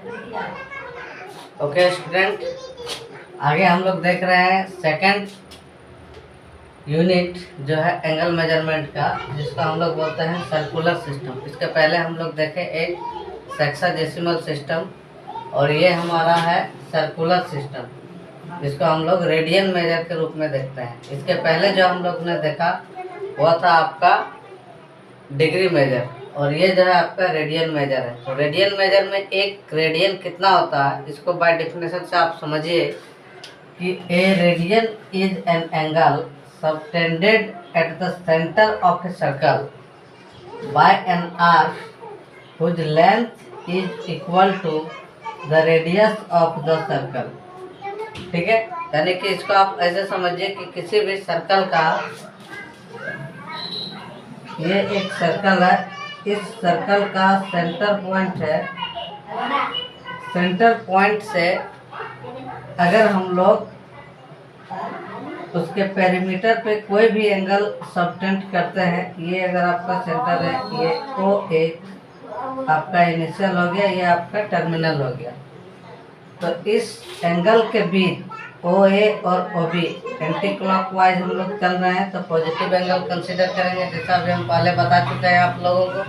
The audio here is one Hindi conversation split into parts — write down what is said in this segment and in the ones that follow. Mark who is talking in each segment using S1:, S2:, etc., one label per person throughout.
S1: ओके स्टूडेंट, आगे हम लोग देख रहे हैं सेकंड यूनिट जो है एंगल मेजरमेंट का, जिसको हम लोग बोलते हैं सर्कुलर सिस्टम। इसके पहले हम लोग देखे एक सेक्साडेसिमल सिस्टम, और ये हमारा है सर्कुलर सिस्टम, जिसको हम लोग रेडियन मेजर के रूप में देखते हैं। इसके पहले जो हम लोग ने देखा वो था आपका डिग्री मेजर, और ये जो है आपका रेडियन मेजर है। तो रेडियन मेजर में एक रेडियन कितना होता है, इसको बाय डेफिनेशन से आप समझिए कि a radian is an angle subtended at the centre of a circle by an arc whose length is equal to the radius of the circle. ठीक है, यानी कि इसको आप ऐसे समझिए कि किसी भी सर्कल का, ये एक सर्कल है, इस सर्कल का सेंटर पॉइंट है। सेंटर पॉइंट से अगर हम लोग उसके पेरीमीटर पे कोई भी एंगल सबटेंड करते हैं, ये अगर आपका सेंटर है, ये OA आपका इनिशियल हो गया, ये आपका टर्मिनल हो गया। तो इस एंगल के बीच OA और OB एंटी क्लॉकवाइज हम लोग चल रहे हैं, तो पॉजिटिव एंगल कंसीडर करेंगे, जैसा भी हम पहले बता चुके हैं आप लोगों को।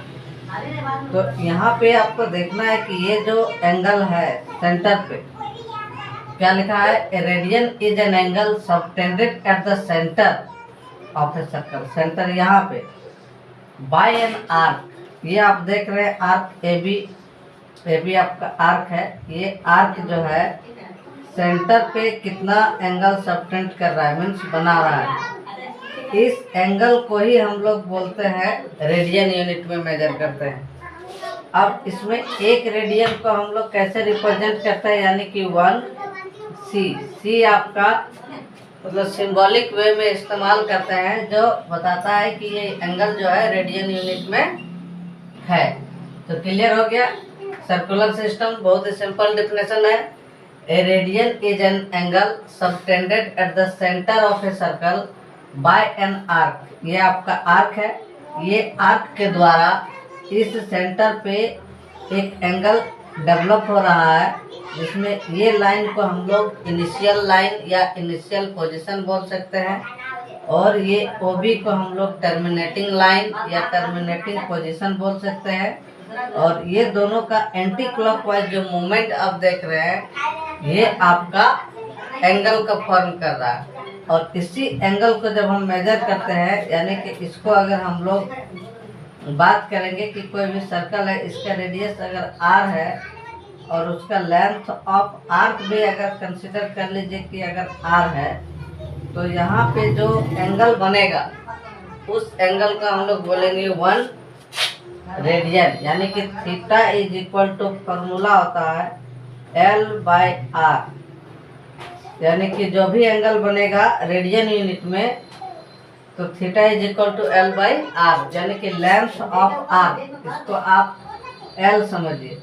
S1: तो यहाँ पे आपको देखना है कि ये जो एंगल है सेंटर पे क्या लिखा है, a radian is an angle subtended at the centre of a circle. Centre यहाँ पे बाय एन आर्क, ये आप देख रहे हैं आर्क AB आपका आर्क है। ये आर्क जो है सेंटर पे कितना एंगल सबटेंड कर रहा है, मीन्स बना रहा है। इस एंगल को ही हम लोग बोलते हैं रेडियन यूनिट में मेजर करते हैं। अब इसमें एक रेडियन को हम लोग कैसे रिप्रेजेंट करते हैं, यानी कि 1C आपका मतलब सिंबॉलिक वे में इस्तेमाल करते हैं, जो बताता है कि ये एंगल जो है रेडियन यूनिट में है। तो क्लियर हो गया। सर्कुलर सिस्टम बहुत ही सिंपल डेफिनेशन है, a radian is an angle subtended at the centre of a circle by an arc. ये आपका आर्क है, ये आर्क के द्वारा इस सेंटर पे एक एंगल डेवलप हो रहा है, जिसमें ये लाइन को हम लोग इनिशियल लाइन या इनिशियल पोजीशन बोल सकते हैं, और ये OB को हम लोग टर्मिनेटिंग लाइन या टर्मिनेटिंग पोजीशन बोल सकते हैं। और ये दोनों का एंटी क्लॉकवाइज जो मूवमेंट आप देख रहे हैं, ये आपका एंगल का फॉर्म कर रहा है। और इसी एंगल को जब हम मेजर करते हैं, यानी कि इसको अगर हम लोग बात करेंगे कि कोई भी सर्कल है, इसका रेडियस अगर R है और उसका लेंथ ऑफ आर्क भी अगर कंसिडर कर लीजिए कि अगर R है, तो यहाँ पे जो एंगल बनेगा उस एंगल का हम लोग बोलेंगे 1 रेडियन, यानी कि theta is equal to formula होता है L/R, यानी कि जो भी एंगल बनेगा रेडियन यूनिट में, तो theta is equal to L/R, यानी कि लेंथ ऑफ आर्क, इसको आप L समझिए।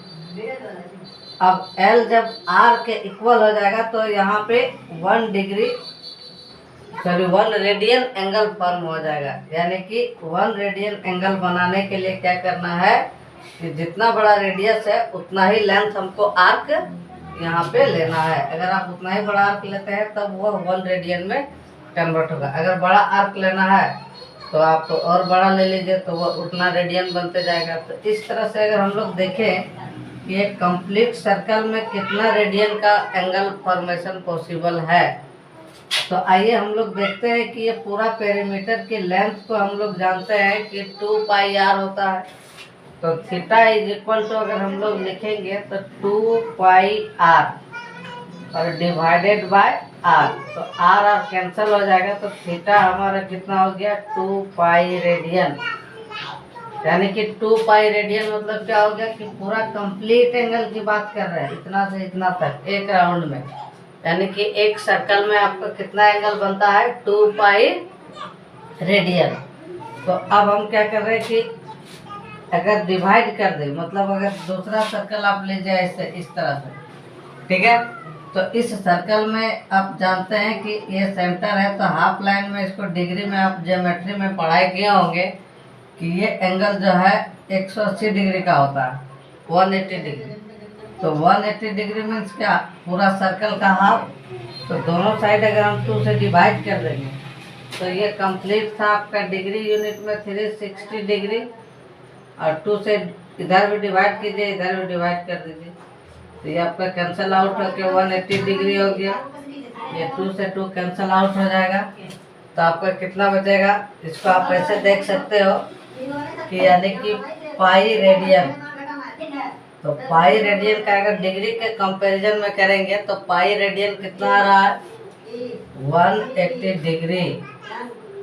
S1: अब L जब R के इक्वल हो जाएगा तो यहाँ पे 1 रेडियन एंगल फॉर्म हो जाएगा। यानी कि 1 रेडियन एंगल बनाने के लिए क्या करना है कि जितना बड़ा रेडियस है उतना ही लेंथ हमको आर्क यहाँ पे लेना है। अगर आप उतना ही बड़ा आर्क लेते हैं तब वो 1 रेडियन में कन्वर्ट होगा। अगर बड़ा आर्क लेना है तो आप और बड़ा ले लीजिए, तो वो उतना रेडियन बनते जाएगा। तो इस तरह से अगर हम लोग देखें कि एक कंप्लीट सर्कल में कितना रेडियन का एंगल फॉर्मेशन पॉसिबल है, तो आइए हम लोग देखते हैं कि ये पूरा पेरीमीटर की लेंथ को हम लोग जानते हैं कि 2πr होता है। तो थीटा इज इक्वल टू अगर हम लोग लिखेंगे तो 2πr और डिवाइडेड बाय r, तो r कैंसिल हो जाएगा, तो थीटा हमारा कितना हो गया 2π रेडियन। यानी कि 2π रेडियन मतलब क्या हो गया कि पूरा कंप्लीट एंगल की बात कर रहे हैं, इतना से इतना तक एक राउंड में। यानी कि एक सर्कल में आपका कितना एंगल बनता है 2π रेडियन। तो अब हम क्या कर रहे हैं कि अगर डिवाइड कर दे, मतलब अगर दूसरा सर्कल आप ले जाए इस तरह से, ठीक है, तो इस सर्कल में आप जानते हैं कि ये सेंटर है, तो हाफ लाइन में इसको डिग्री में आप ज्योमेट्री में पढ़ाई किए होंगे कि ये एंगल जो है 180 डिग्री का होता है, 180 डिग्री। तो 180 डिग्री मीन्स क्या, पूरा सर्कल का हाफ। तो दोनों साइड अगर हम 2 से डिवाइड कर देंगे तो ये कंप्लीट था आपका डिग्री यूनिट में 360 डिग्री। और 2 से इधर भी डिवाइड कीजिए, इधर भी डिवाइड कर दीजिए, तो ये आपका कैंसिल आउट होकर 180 डिग्री हो गया। ये 2 से 2 कैंसिल आउट हो जाएगा, तो आपका कितना बचेगा। इसको आप ऐसे देख सकते हो कि यानी कि पाई रेडियन। तो पाई रेडियन का अगर डिग्री के कंपैरिजन में करेंगे तो पाई रेडियन कितना आ रहा है, 180 डिग्री।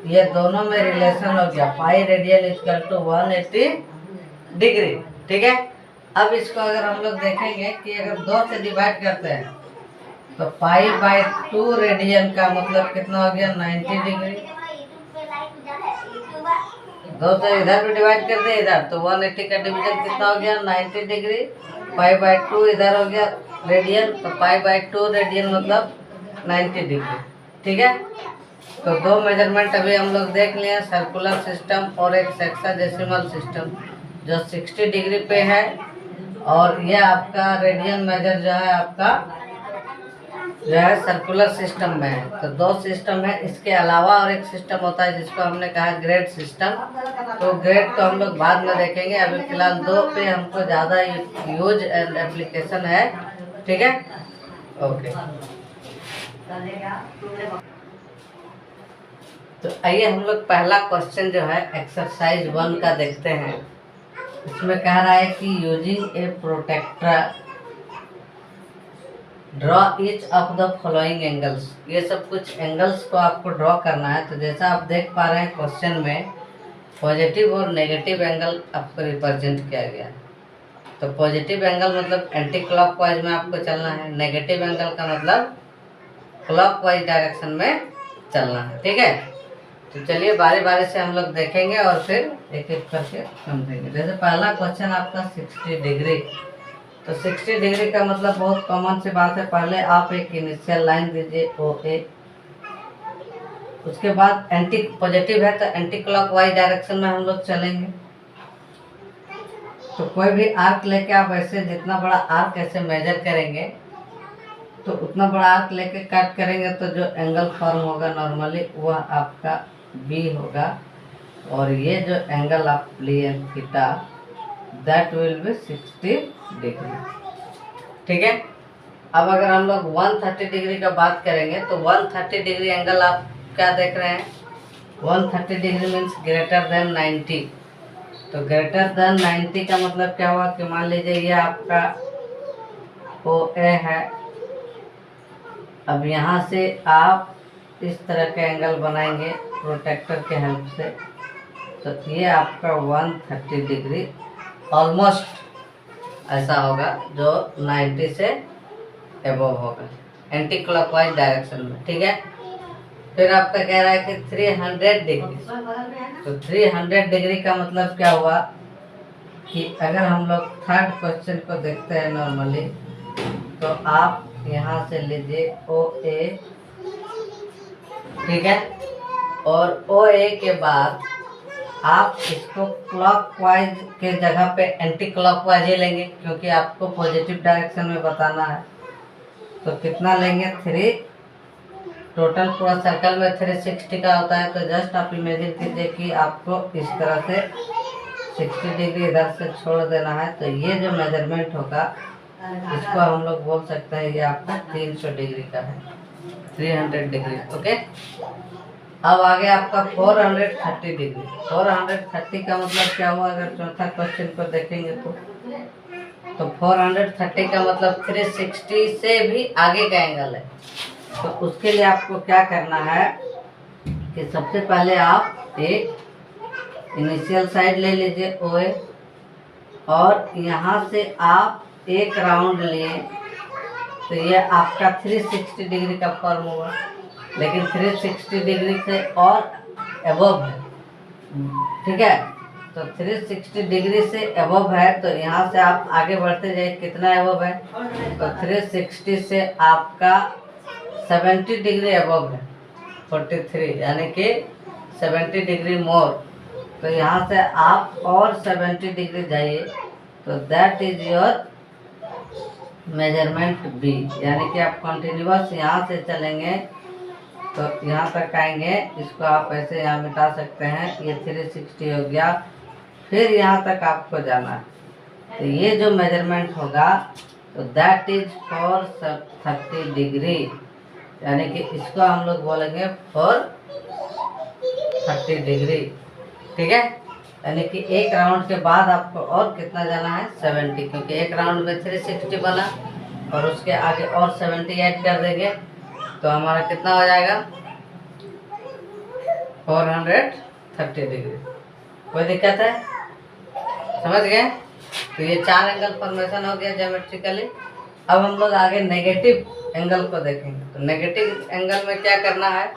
S1: ये दोनों में रिलेशन हो गया, pi radian equal to 180 degree. ठीक है। अब इसको अगर हम लोग देखेंगे कि अगर 2 से डिवाइड करते हैं तो पाई बाई 2 रेडियन का मतलब कितना हो गया, 90 डिग्री। 2 से इधर भी डिवाइड कर दे इधर, तो 180 का डिवीजन कितना हो गया, 90 डिग्री। पाई बाई 2 इधर हो गया रेडियन, तो पाई बाई 2 रेडियन मतलब 90 डिग्री। ठीक है। तो 2 मेजरमेंट अभी हम लोग देख लिए, सर्कुलर सिस्टम और एक हेक्साडेसिमल सिस्टम जो 60 डिग्री पे है। और ये आपका रेडियन मेजर जो है आपका जो है सर्कुलर सिस्टम में है। तो 2 सिस्टम है, इसके अलावा और एक सिस्टम होता है जिसको हमने कहा ग्रेड सिस्टम। तो ग्रेड को हम लोग बाद में देखेंगे, अभी फिलहाल 2 पे हमको ज़्यादा यूज एंड एप्लीकेशन है। ठीक है, ओके। तो आइए हम लोग पहला क्वेश्चन जो है एक्सरसाइज 1 का देखते हैं। इसमें कह रहा है कि using a protractor draw each of the following angles. ये सब कुछ एंगल्स को आपको ड्रॉ करना है। तो जैसा आप देख पा रहे हैं क्वेश्चन में पॉजिटिव और नेगेटिव एंगल आपको रिप्रेजेंट किया गया है। तो पॉजिटिव एंगल मतलब एंटी क्लॉकवाइज में आपको चलना है, नेगेटिव एंगल का मतलब क्लॉकवाइज डायरेक्शन में चलना है। ठीक है। तो चलिए बारी बारी से हम लोग देखेंगे और फिर एक एक करके समझेंगे। जैसे पहला क्वेश्चन आपका 60 डिग्री। तो 60 डिग्री का मतलब बहुत कॉमन सी बात है, पहले आप एक इनिशियल लाइन दीजिए OA। उसके बाद एंटी पॉजिटिव है तो एंटी क्लॉकवाइज डायरेक्शन में हम लोग चलेंगे। तो कोई भी आर्क लेके आप ऐसे जितना बड़ा आर्क ऐसे मेजर करेंगे तो उतना बड़ा आर्क लेके कट करेंगे तो जो एंगल फॉर्म होगा नॉर्मली वह आपका B होगा। और ये जो एंगल आप लिए theta that will be 60 degree. ठीक है। अब अगर हम लोग 130 डिग्री का बात करेंगे तो 130 डिग्री एंगल आप क्या देख रहे हैं, 130 डिग्री मीन्स ग्रेटर देन 90। तो ग्रेटर देन 90 का मतलब क्या हुआ कि मान लीजिए ये आपका OA है। अब यहाँ से आप इस तरह का एंगल बनाएंगे प्रोटेक्टर के हेल्प से, तो ये आपका 130 डिग्री ऑलमोस्ट ऐसा होगा जो 90 से एबव होगा एंटी क्लॉकवाइज डायरेक्शन में। ठीक है। फिर आपका कह रहा है कि 300 डिग्री। तो 300 डिग्री का मतलब क्या हुआ कि अगर हम लोग थर्ड क्वेश्चन को देखते हैं नॉर्मली, तो आप यहाँ से लीजिए OA। ठीक है। और OA के बाद आप इसको क्लॉकवाइज के जगह पे एंटी क्लॉकवाइज ही लेंगे क्योंकि आपको पॉजिटिव डायरेक्शन में बताना है। तो कितना लेंगे 3, टोटल पूरा सर्कल में 360 का होता है। तो जस्ट आप इमेजिन कीजिए कि आपको इस तरह से 60 डिग्री इधर से छोड़ देना है। तो ये जो मेजरमेंट होगा इसको हम लोग बोल सकते हैं ये आपका 300 डिग्री का है, 300 डिग्री। ओके। अब आगे आपका 430 डिग्री। 430 का मतलब क्या हुआ, अगर चौथा क्वेश्चन को देखेंगे तो 430 का मतलब 360 से भी आगे का एंगल है। तो उसके लिए आपको क्या करना है कि सबसे पहले आप एक इनिशियल साइड ले लीजिए OA और यहाँ से आप एक राउंड लिए तो ये आपका 360 डिग्री का फॉर्म होगा। लेकिन 360 डिग्री से और एबव है। ठीक है। तो 360 डिग्री से एबव है तो यहाँ से आप आगे बढ़ते जाइए, कितना एबव है, तो 360 से आपका 70 डिग्री एबव है, 43 यानी कि 70 डिग्री मोर। तो यहाँ से आप और 70 डिग्री जाइए तो that is your measurement B, यानी कि आप कंटिन्यूअस यहाँ से चलेंगे तो यहाँ तक आएंगे, इसको आप ऐसे यहाँ मिटा सकते हैं, ये 360 हो गया, फिर यहाँ तक आपको जाना है। तो ये जो मेजरमेंट होगा तो दैट इज फॉर 30 डिग्री, यानी कि इसको हम लोग बोलेंगे फॉर 30 डिग्री, ठीक है। यानी कि एक राउंड के बाद आपको और कितना जाना है 70, क्योंकि एक राउंड में 360 बना और उसके आगे और 70 ऐड कर देंगे तो हमारा कितना हो जाएगा 430 डिग्री। कोई दिक्कत है, समझ गए। तो ये 4 एंगल फॉर्मेशन हो गया ज्योमेट्रिकली। अब हम लोग आगे नेगेटिव एंगल को देखेंगे। तो नेगेटिव एंगल में क्या करना है,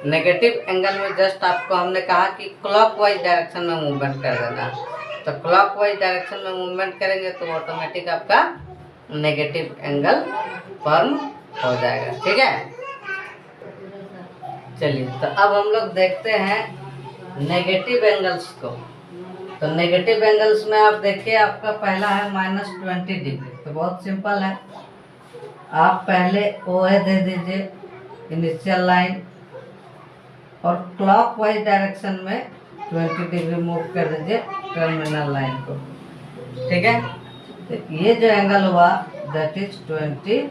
S1: नेगेटिव एंगल में जस्ट आपको हमने कहा कि क्लॉकवाइज डायरेक्शन में मूवमेंट कर देना है। तो क्लॉकवाइज डायरेक्शन में मूवमेंट करेंगे तो ऑटोमेटिक आपका नेगेटिव एंगल फॉर्म हो जाएगा, ठीक है। चलिए, तो अब हम लोग देखते हैं नेगेटिव एंगल्स को। तो नेगेटिव एंगल्स में आप देखिए, आपका पहला है -20 डिग्री। तो बहुत सिंपल है, आप पहले OA दे दीजिए इनिशियल लाइन और क्लॉकवाइज डायरेक्शन में 20 डिग्री मूव कर दीजिए टर्मिनल लाइन को, ठीक है। तो ये जो एंगल हुआ दैट इज 20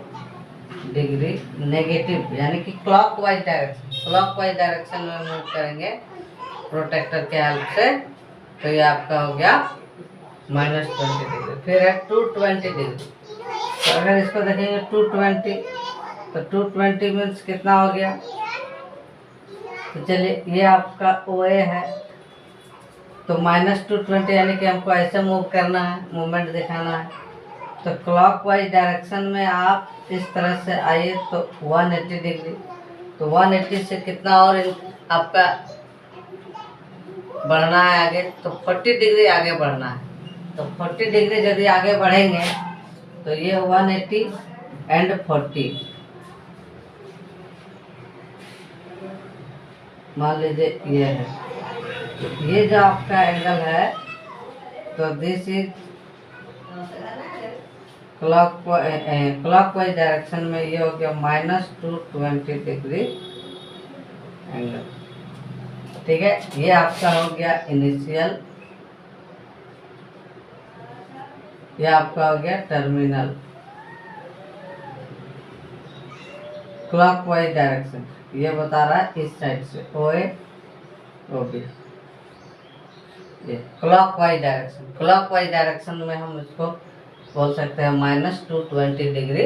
S1: डिग्री नेगेटिव, यानी कि क्लॉकवाइज डायरेक्शन में मूव करेंगे प्रोटेक्टर के हेल्प से। तो ये आपका हो गया -20 डिग्री। फिर है 220 डिग्री। तो अगर इसको देखेंगे 220, तो 220 मीन्स कितना हो गया। तो चलिए, ये आपका OA है, तो -220 यानी कि हमको ऐसे मूव करना है, मूवमेंट दिखाना है। तो क्लॉकवाइज डायरेक्शन में आप इस तरह से आइए तो 180 डिग्री। तो 180 से कितना और आपका बढ़ना है आगे, तो 40 डिग्री आगे बढ़ना है। तो 40 डिग्री यदि आगे बढ़ेंगे तो ये 180 एंड 40, मान लीजिए ये है, ये जो आपका एंगल है तो दिस इज क्लॉकवाइज डायरेक्शन में ये हो गया -220 डिग्री एंगल, ठीक है। ये आपका हो गया इनिशियल, ये आपका हो गया टर्मिनल। क्लॉकवाइज डायरेक्शन ये बता रहा है इस साइड से OA OB, ये क्लॉकवाइज डायरेक्शन में हम इसको बोल सकते हैं -220 डिग्री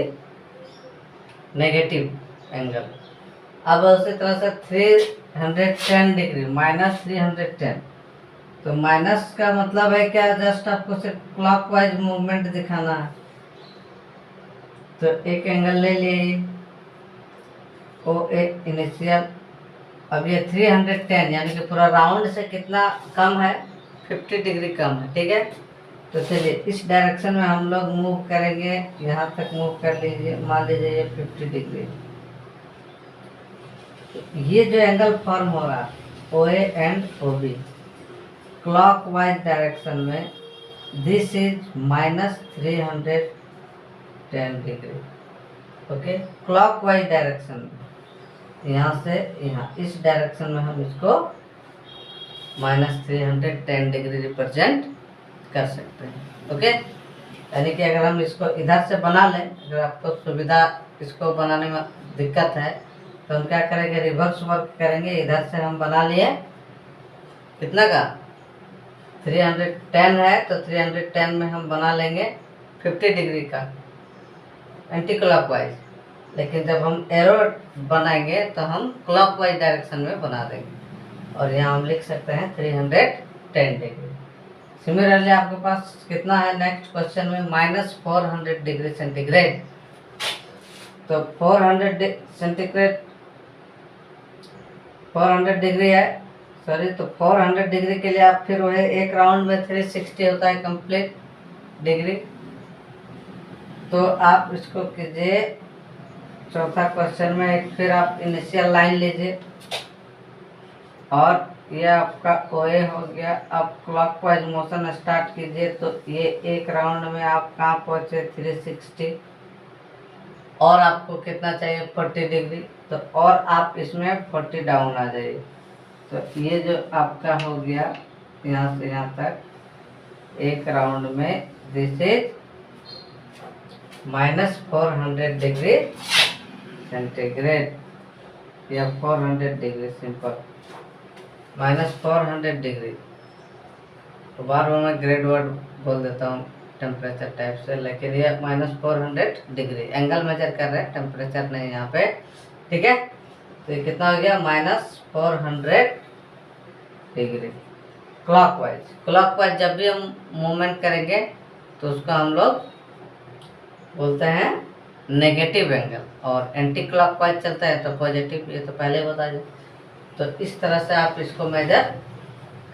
S1: नेगेटिव एंगल। अब उसी तरह से 310 डिग्री -310, तो माइनस का मतलब है क्या, जस्ट आपको सिर्फ क्लॉकवाइज मूवमेंट दिखाना है। तो एक एंगल ले लिए OA इनिशियल, अब ये 310 यानी कि पूरा राउंड से कितना कम है 50 डिग्री कम है, ठीक है। तो चलिए, इस डायरेक्शन में हम लोग मूव करेंगे, यहाँ तक मूव कर लीजिए, मान लीजिए ये 50 डिग्री। ये जो एंगल फॉर्म हो रहा OA and OB clockwise direction में, this is -310 degree, okay. Clockwise direction में यहाँ से यहाँ इस डायरेक्शन में हम इसको -310 डिग्री रिप्रेजेंट कर सकते हैं, ओके। यानी कि अगर हम इसको इधर से बना लें, अगर आपको सुविधा इसको बनाने में दिक्कत है तो हम क्या करेंगे, रिवर्स वर्क करेंगे। इधर से हम बना लिए कितना का 310 है, तो 310 में हम बना लेंगे 50 डिग्री का एंटी क्लॉकवाइज। लेकिन जब हम एरो बनाएंगे तो हम क्लॉकवाइज डायरेक्शन में बना देंगे और यहाँ हम लिख सकते हैं 310 डिग्री। सिमिलरली आपके पास कितना है नेक्स्ट क्वेश्चन में -400 डिग्री सेंटीग्रेड। तो 400 डिग्री है, सॉरी। तो 400 डिग्री के लिए आप फिर वही एक राउंड में 360 होता है कंप्लीट डिग्री। तो आप इसको कीजिए चौथा क्वेश्चन में, एक फिर आप इनिशियल लाइन लीजिए और ये आपका OA हो गया। आप क्लॉकवाइज मोशन स्टार्ट कीजिए, तो ये एक राउंड में आप कहाँ पहुँचे 360, और आपको कितना चाहिए 40 डिग्री, तो और आप इसमें 40 डाउन आ जाइए। तो ये जो आपका हो गया यहाँ से यहाँ तक एक राउंड में, दिस इज -400 डिग्री सेंटीग्रेड या 400 डिग्री, सिंपल -400 डिग्री। तो बार बार मैं ग्रेड वर्ड बोल देता हूँ टेम्परेचर टाइप से, लेकिन ये -400 डिग्री एंगल मेजर कर रहे हैं, टेम्परेचर नहीं यहाँ पे, ठीक है। तो ये कितना हो गया -400 डिग्री क्लॉकवाइज। जब भी हम मूवमेंट करेंगे तो उसको हम लोग बोलते हैं नेगेटिव एंगल, और एंटी क्लॉकवाइज चलता है तो पॉजिटिव, ये तो पहले ही बता दिया। तो इस तरह से आप इसको मेजर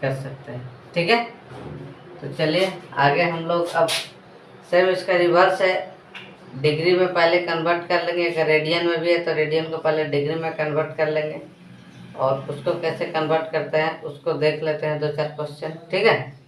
S1: कर सकते हैं, ठीक है। तो चलिए आगे हम लोग अब सेम इसका रिवर्स है, डिग्री में पहले कन्वर्ट कर लेंगे। अगर रेडियन में भी है तो रेडियन को पहले डिग्री में कन्वर्ट कर लेंगे, और उसको कैसे कन्वर्ट करते हैं उसको देख लेते हैं 2-4 क्वेश्चन, ठीक है।